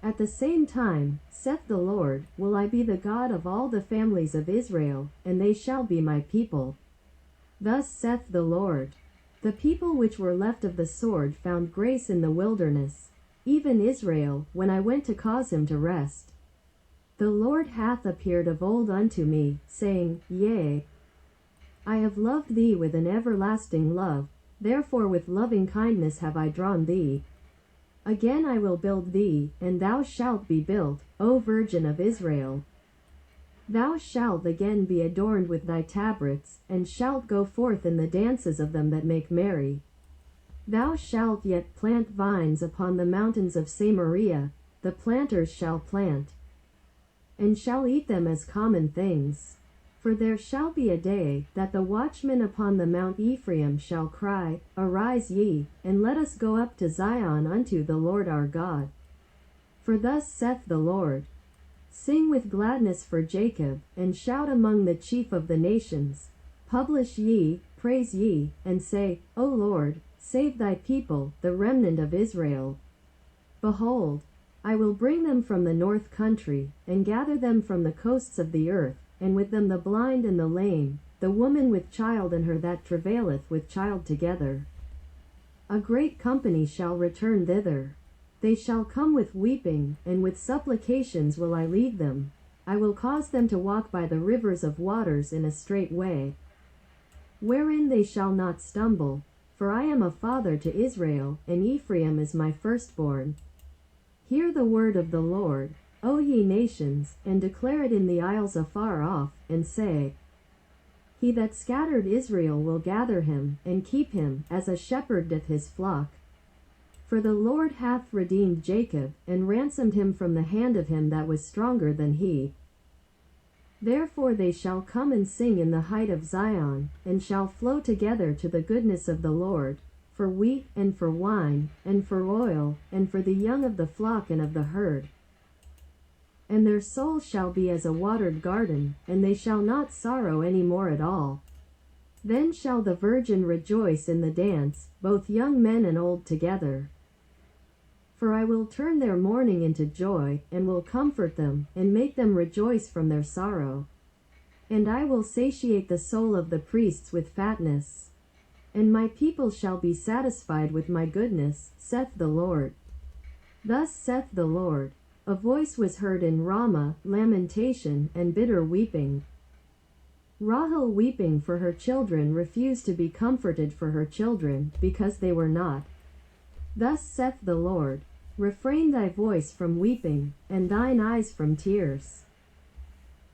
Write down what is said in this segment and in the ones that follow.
At the same time, saith the Lord, will I be the God of all the families of Israel, and they shall be my people. Thus saith the Lord. The people which were left of the sword found grace in the wilderness, even Israel, when I went to cause him to rest. The Lord hath appeared of old unto me, saying, Yea, I have loved thee with an everlasting love, therefore with loving kindness have I drawn thee. Again I will build thee, and thou shalt be built, O Virgin of Israel. Thou shalt again be adorned with thy tabrets, and shalt go forth in the dances of them that make merry. Thou shalt yet plant vines upon the mountains of Samaria, the planters shall plant, and shall eat them as common things. For there shall be a day, that the watchmen upon the Mount Ephraim shall cry, Arise ye, and let us go up to Zion unto the Lord our God. For thus saith the Lord, Sing with gladness for Jacob, and shout among the chief of the nations. Publish ye, praise ye, and say, O Lord, save thy people, the remnant of Israel. Behold, I will bring them from the north country, and gather them from the coasts of the earth, and with them the blind and the lame, the woman with child and her that travaileth with child together. A great company shall return thither. They shall come with weeping, and with supplications will I lead them. I will cause them to walk by the rivers of waters in a straight way, wherein they shall not stumble. For I am a father to Israel, and Ephraim is my firstborn. Hear the word of the Lord, O ye nations, and declare it in the isles afar off, and say, He that scattered Israel will gather him, and keep him, as a shepherd doth his flock. For the Lord hath redeemed Jacob, and ransomed him from the hand of him that was stronger than he. Therefore they shall come and sing in the height of Zion, and shall flow together to the goodness of the Lord, for wheat, and for wine, and for oil, and for the young of the flock and of the herd. And their soul shall be as a watered garden, and they shall not sorrow any more at all. Then shall the virgin rejoice in the dance, both young men and old together. For I will turn their mourning into joy, and will comfort them, and make them rejoice from their sorrow. And I will satiate the soul of the priests with fatness, and my people shall be satisfied with my goodness, saith the Lord. Thus saith the Lord. A voice was heard in Ramah, lamentation and bitter weeping. Rahel weeping for her children refused to be comforted for her children, because they were not. Thus saith the Lord, Refrain thy voice from weeping, and thine eyes from tears.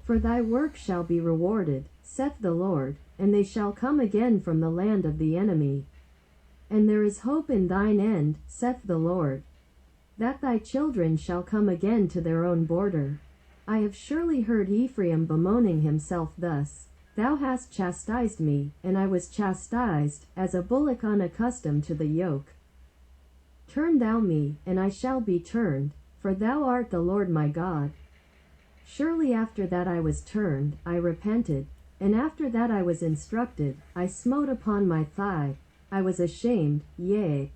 For thy work shall be rewarded, saith the Lord, and they shall come again from the land of the enemy. And there is hope in thine end, saith the Lord, that thy children shall come again to their own border. I have surely heard Ephraim bemoaning himself thus, Thou hast chastised me, and I was chastised, as a bullock unaccustomed to the yoke. Turn thou me, and I shall be turned, for thou art the Lord my God. Surely after that I was turned, I repented, and after that I was instructed, I smote upon my thigh, I was ashamed, yea,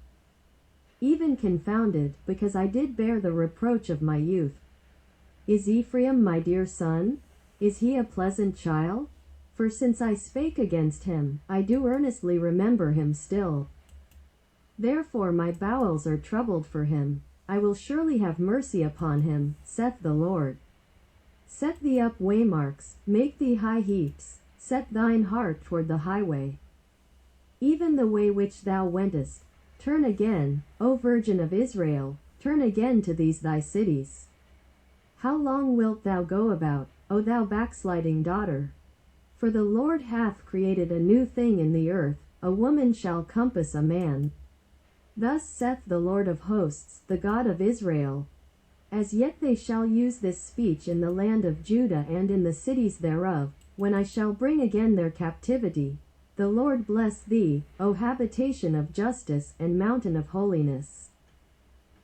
even confounded, because I did bear the reproach of my youth. Is Ephraim my dear son? Is he a pleasant child? For since I spake against him, I do earnestly remember him still. Therefore my bowels are troubled for him. I will surely have mercy upon him, saith the Lord. Set thee up waymarks, make thee high heaps, set thine heart toward the highway. Even the way which thou wentest, turn again, O Virgin of Israel, turn again to these thy cities. How long wilt thou go about, O thou backsliding daughter? For the Lord hath created a new thing in the earth, a woman shall compass a man. Thus saith the Lord of hosts, the God of Israel, As yet they shall use this speech in the land of Judah and in the cities thereof, when I shall bring again their captivity. The Lord bless thee, O habitation of justice and mountain of holiness.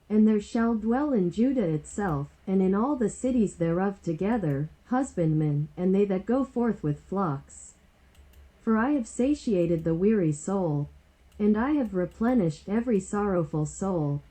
And there shall dwell in Judah itself, and in all the cities thereof together, husbandmen, and they that go forth with flocks. For I have satiated the weary soul, and I have replenished every sorrowful soul.